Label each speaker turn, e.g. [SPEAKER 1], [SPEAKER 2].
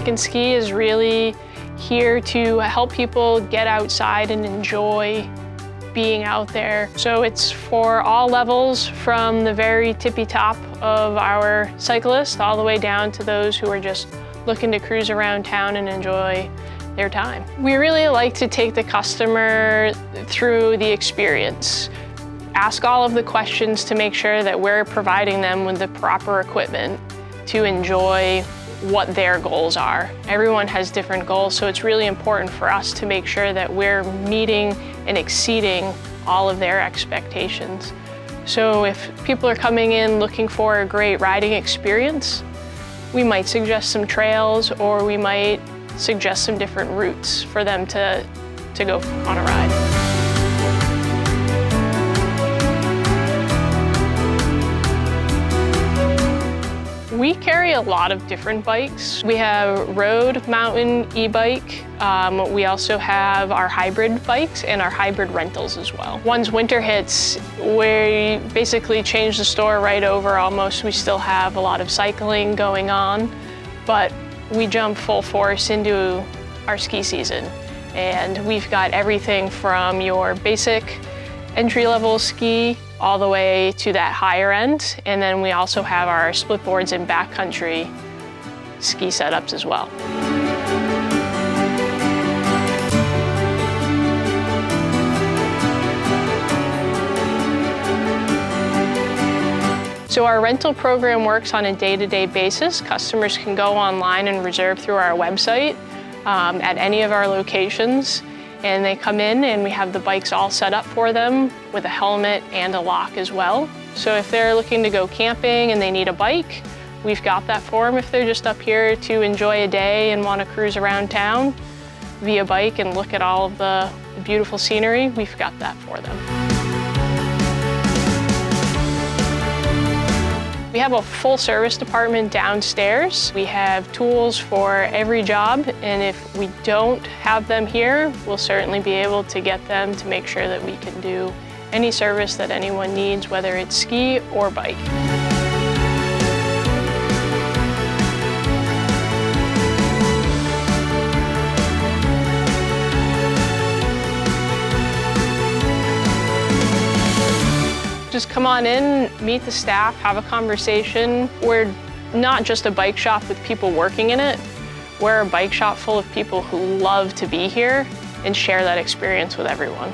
[SPEAKER 1] Bike and Ski is really here to help people get outside and enjoy being out there. So it's for all levels, from the very tippy top of our cyclists all the way down to those who are just looking to cruise around town and enjoy their time. We really like to take the customer through the experience. Ask all of the questions to make sure that we're providing them with the proper equipment to enjoy what their goals are. Everyone has different goals, so it's really important for us to make sure that we're meeting and exceeding all of their expectations. So if people are coming in looking for a great riding experience, we might suggest some trails, or we might suggest some different routes for them to go on a ride. We carry a lot of different bikes. We have road, mountain, e-bike. We also have our hybrid bikes and our hybrid rentals as well. Once winter hits, we basically change the store right over almost. We still have a lot of cycling going on, but we jump full force into our ski season. And we've got everything from your basic entry-level ski all the way to that higher end. And then we also have our split boards and backcountry ski setups as well. So our rental program works on a day-to-day basis. Customers can go online and reserve through our website at any of our locations. And they come in and we have the bikes all set up for them with a helmet and a lock as well. So if they're looking to go camping and they need a bike, we've got that for them. If they're just up here to enjoy a day and want to cruise around town via bike and look at all of the beautiful scenery, we've got that for them. We have a full service department downstairs. We have tools for every job, and if we don't have them here, we'll certainly be able to get them to make sure that we can do any service that anyone needs, whether it's ski or bike. Just come on in, meet the staff, have a conversation. We're not just a bike shop with people working in it. We're a bike shop full of people who love to be here and share that experience with everyone.